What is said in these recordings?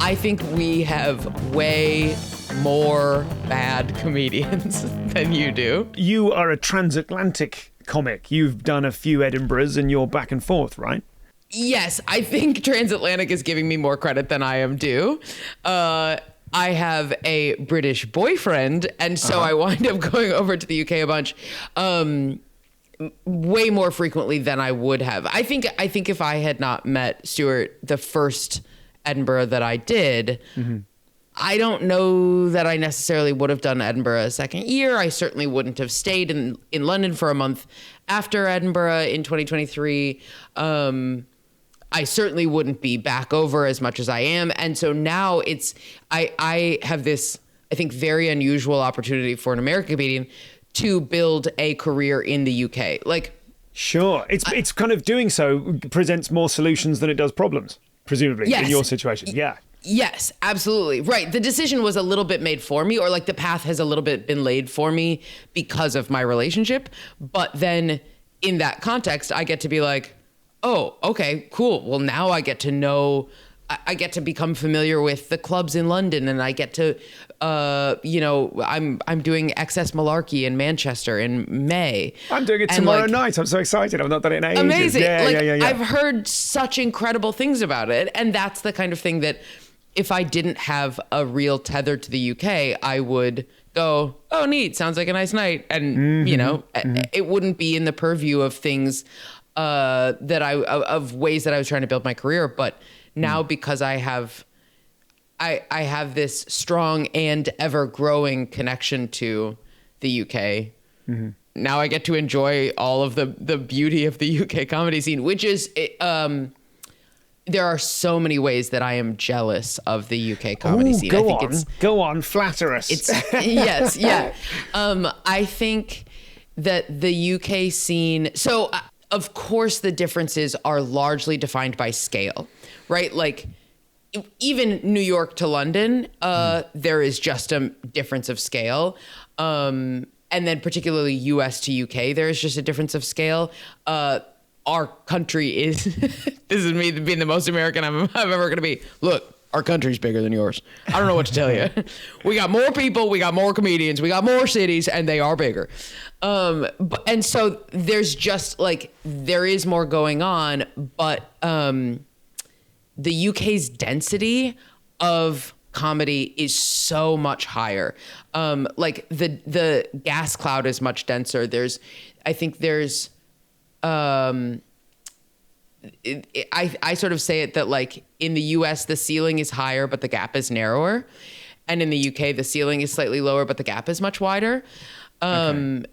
I think we have way more bad comedians than you do. You are a transatlantic comic. You've done a few Edinburghs and you're back and forth, right? Yes, I think transatlantic is giving me more credit than I am due. I have a British boyfriend, and so I wind up going over to the UK a bunch, way more frequently than I would have. I think if I had not met Stuart the first Edinburgh that I did, I don't know that I necessarily would have done Edinburgh a second year. I certainly wouldn't have stayed in London for a month after Edinburgh in 2023. I certainly wouldn't be back over as much as I am. And so now I have this, I think, very unusual opportunity for an American comedian to build a career in the UK. Like, sure. It's kind of doing so presents more solutions than it does problems, presumably, in your situation. Yeah. Yes, absolutely. Right. The decision was a little bit made for me, or like the path has a little bit been laid for me because of my relationship. But then in that context, I get to be like, oh, okay, cool. Well, now I get to know, I get to become familiar with the clubs in London, and I get to, I'm doing Excess Malarkey in Manchester in May. I'm doing it tomorrow night. I'm so excited. I've not done it in ages. Amazing. Yeah. I've heard such incredible things about it. And that's the kind of thing that if I didn't have a real tether to the UK, I would go, oh, neat. Sounds like a nice night. And, it wouldn't be in the purview of things of ways that I was trying to build my career. But now because I have this strong and ever growing connection to the UK, now I get to enjoy all of the beauty of the UK comedy scene, which is, there are so many ways that I am jealous of the UK comedy scene. Go on, flatter us. Yes, yeah. I think that the UK scene, so of course the differences are largely defined by scale, right? Like even New York to London, there is just a difference of scale. And then particularly US to UK, there is just a difference of scale. Our country is, this is me being the most American I'm ever going to be. Look, our country's bigger than yours. I don't know what to tell you. We got more people, we got more comedians, we got more cities, and they are bigger. And so there's just like, there is more going on, but the UK's density of comedy is so much higher. Like the gas cloud is much denser. I sort of say it that like in the US, the ceiling is higher, but the gap is narrower. And in the UK, the ceiling is slightly lower, but the gap is much wider. And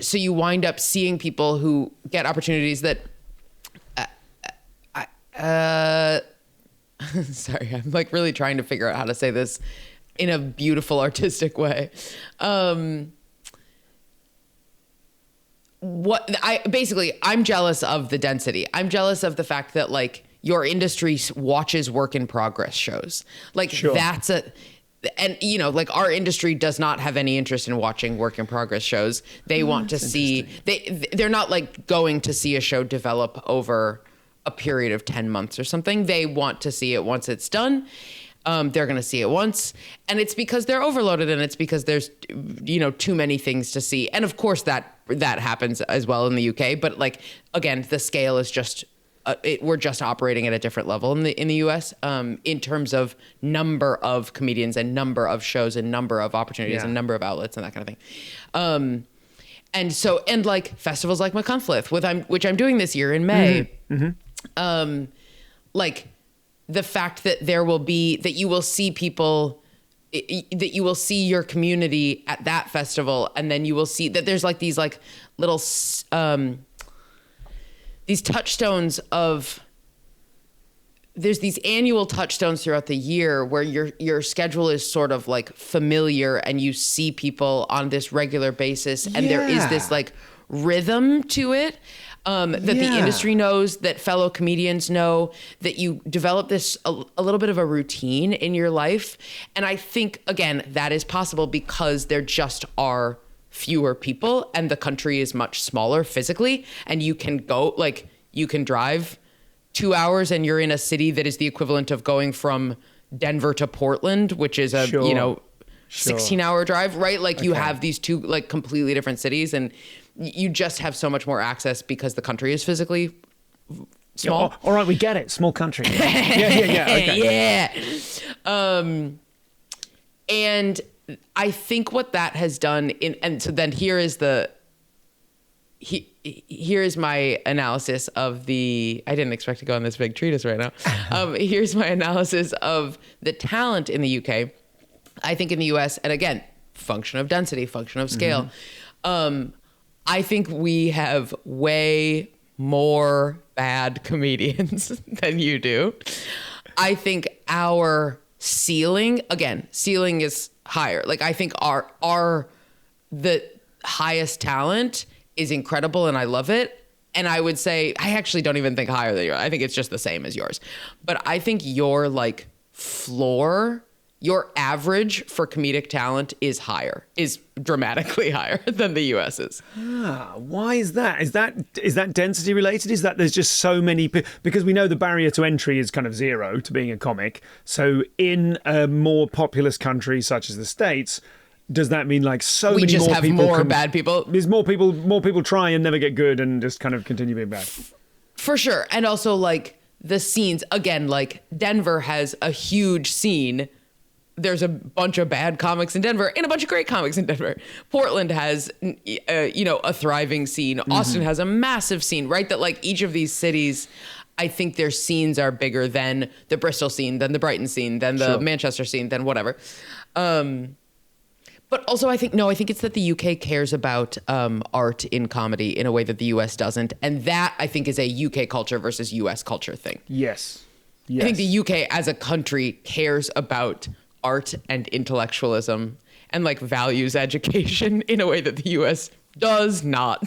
so you wind up seeing people who get opportunities that, sorry, I'm like really trying to figure out how to say this in a beautiful artistic way. I'm jealous of the density. I'm jealous of the fact that like your industry watches work in progress shows. Like that's like our industry does not have any interest in watching work in progress shows. They want to see, they're not like going to see a show develop over a period of 10 months or something. They want to see it once it's done. They're going to see it once, and it's because they're overloaded, and it's because there's, too many things to see. And of course that happens as well in the UK. But like, again, the scale is just, we're just operating at a different level in the US in terms of number of comedians and number of shows and number of opportunities and number of outlets and that kind of thing. And like festivals like Machynlleth, which I'm doing this year in May, like the fact that that you will see people, that you will see your community at that festival, and then you will see that there's like these like little these touchstones of, there's these annual touchstones throughout the year where your schedule is sort of like familiar, and you see people on this regular basis, and there is this like rhythm to it. That the industry knows, that fellow comedians know, that you develop this a little bit of a routine in your life. And I think, again, that is possible because there just are fewer people and the country is much smaller physically, and you can go, like, you can drive 2 hours and you're in a city that is the equivalent of going from Denver to Portland, which is a, Sure. you know, Sure. 16-hour drive, right? Like you have these two like completely different cities, and you just have so much more access because the country is physically small. Yeah, all right, we get it. Small country. Yeah. Okay. Yeah. And I think what that has done and so then here is my analysis of I didn't expect to go on this big treatise right now. Here's my analysis of the talent in the UK. I think in the US, and again, function of density, function of scale. I think we have way more bad comedians than you do. I think our ceiling is higher. Like I think the highest talent is incredible and I love it. And I would say, I actually don't even think higher than yours. I think it's just the same as yours. But I think your like floor, your average for comedic talent is dramatically higher than the US's. Why is that? Is that density related? Is that there's just so many, because we know the barrier to entry is kind of zero to being a comic. So in a more populous country such as the States, does that mean like we many just more have people more bad people? There's more people try and never get good and just kind of continue being bad. For sure. And also like the scenes, again, like Denver has a huge scene. There's a bunch of bad comics in Denver and a bunch of great comics in Denver. Portland has, a thriving scene. Austin has a massive scene, right? That like each of these cities, I think their scenes are bigger than the Bristol scene, than the Brighton scene, than the Manchester scene, than whatever. But also I think it's that the UK cares about art in comedy in a way that the US doesn't. And that I think is a UK culture versus US culture thing. Yes. I think the UK as a country cares about art and intellectualism and like values education in a way that the US does not.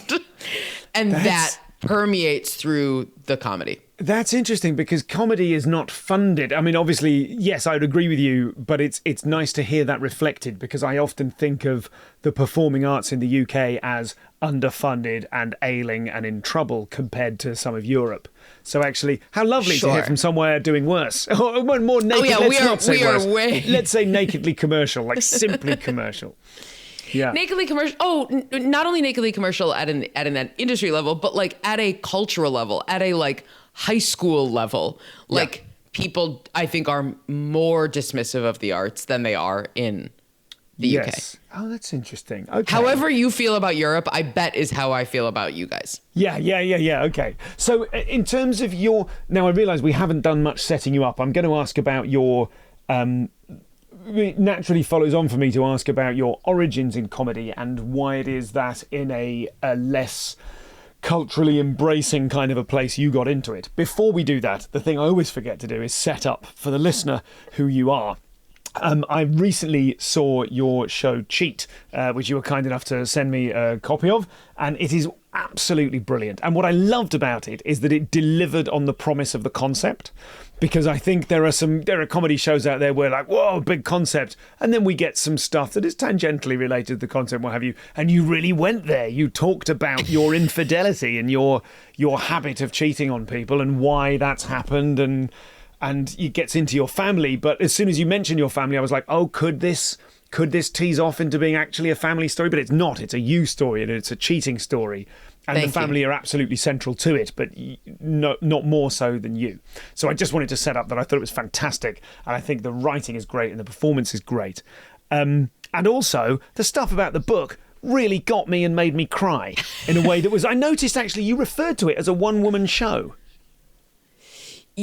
And that permeates through the comedy. That's interesting because comedy is not funded. I mean, obviously, yes, I would agree with you, but it's nice to hear that reflected because I often think of the performing arts in the UK as underfunded and ailing and in trouble compared to some of Europe. So actually, how lovely to hear from somewhere doing worse. Or more naked, let's say nakedly commercial, like simply commercial. Yeah. Nakedly commercial. Oh, not only nakedly commercial at an industry level, but like at a cultural level, at a like high school level. Like people, I think, are more dismissive of the arts than they are in the UK. Oh, that's interesting. Okay. However you feel about Europe, I bet is how I feel about you guys. Yeah. Okay. So in terms of now I realise we haven't done much setting you up. I'm going to ask about your, it naturally follows on for me to ask about your origins in comedy and why it is that in a less culturally embracing kind of a place you got into it. Before we do that, the thing I always forget to do is set up for the listener who you are. I recently saw your show Cheat, which you were kind enough to send me a copy of, and it is absolutely brilliant. And what I loved about it is that it delivered on the promise of the concept, because I think there are comedy shows out there where like, whoa, big concept, and then we get some stuff that is tangentially related to the concept, what have you, and you really went there. You talked about your infidelity and your habit of cheating on people and why that's happened, and it gets into your family. But as soon as you mention your family, I was like, oh, could this tease off into being actually a family story? But it's not. It's a you story and it's a cheating story. And the family are absolutely central to it, but not more so than you. So I just wanted to set up that I thought it was fantastic. And I think the writing is great and the performance is great. And also, the stuff about the book really got me and made me cry in a way that was... I noticed, actually, you referred to it as a one-woman show.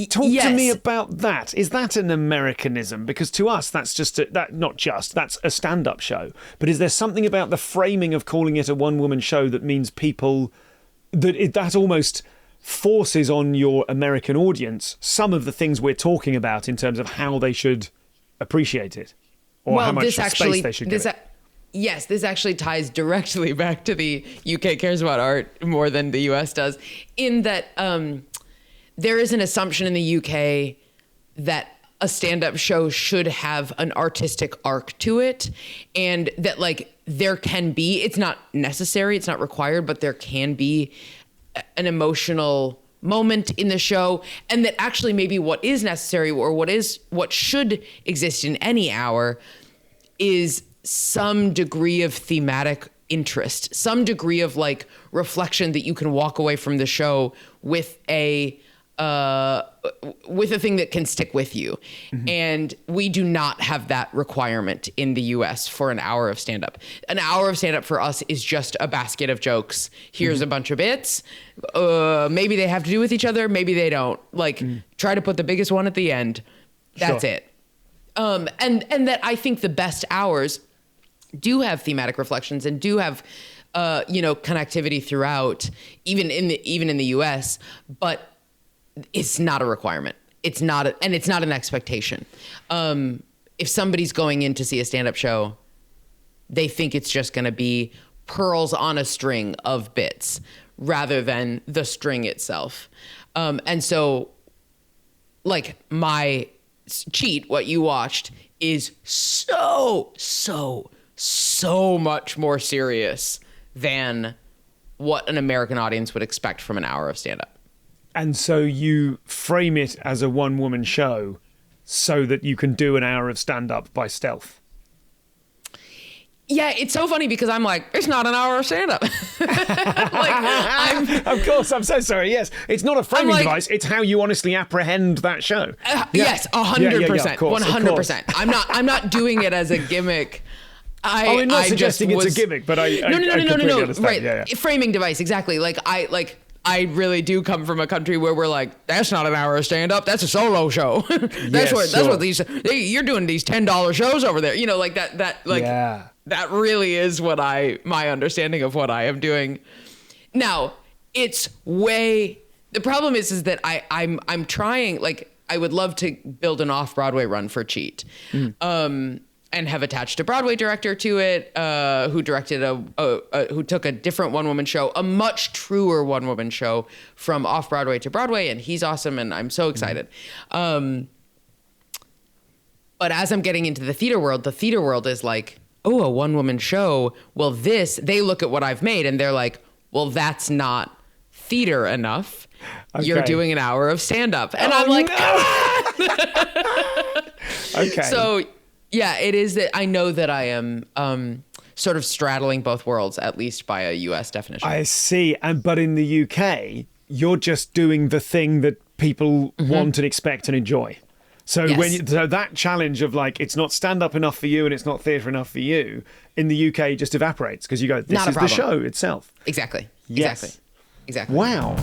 Talk to me about that. Is that an Americanism? Because to us, that's that's a stand-up show. But is there something about the framing of calling it a one-woman show that means that almost forces on your American audience some of the things we're talking about in terms of how they should appreciate it, or how much space they should give it? Yes, this actually ties directly back to the UK cares about art more than the US does, in that... there is an assumption in the UK that a stand-up show should have an artistic arc to it, and that like there can be, it's not necessary, it's not required, but there can be an emotional moment in the show, and that actually maybe what is necessary or what should exist in any hour is some degree of thematic interest, some degree of like reflection that you can walk away from the show with a thing that can stick with you. Mm-hmm. And we do not have that requirement in the US for an hour of stand-up. An hour of stand-up for us is just a basket of jokes. Here's a bunch of bits. Maybe they have to do with each other. Maybe they don't. Like, try to put the biggest one at the end. That's it. And that I think the best hours do have thematic reflections and do have, connectivity throughout, even in the US, but it's not a requirement. It's not an expectation. If somebody's going in to see a stand-up show, they think it's just going to be pearls on a string of bits rather than the string itself. And so, like, my Cheat, what you watched, is so much more serious than what an American audience would expect from an hour of stand-up. And so you frame it as a one-woman show so that you can do an hour of stand-up by stealth. Yeah, it's so funny because I'm like, it's not an hour of stand-up. Of course, I'm so sorry. Yes, it's not a framing device. It's how you honestly apprehend that show. Yes, 100%, 100%. I'm not doing it as a gimmick. I'm not suggesting it's a gimmick, but I completely understand. Right, yeah. Framing device, exactly. I really do come from a country where we're like, that's not an hour of stand-up. That's a solo show. That's what you're doing these $10 shows over there. That really is my understanding of what I am doing. Now, it's the problem is that I'm trying, like, I would love to build an off-Broadway run for Cheat. And have attached a Broadway director to it, who directed who took a different one-woman show, a much truer one-woman show from off-Broadway to Broadway, and he's awesome, and I'm so excited. But as I'm getting into the theater world is like, oh, a one-woman show. Well, they look at what I've made, and they're like, well, that's not theater enough. Okay. You're doing an hour of stand-up. And I'm like, no! Okay. So... yeah, it is that I know that I am sort of straddling both worlds, at least by a US definition. I see. But in the UK, you're just doing the thing that people want and expect and enjoy. So so that challenge of like, it's not stand-up enough for you and it's not theatre enough for you, in the UK just evaporates because you go, this is the show itself. Exactly. Yes. Exactly. Wow.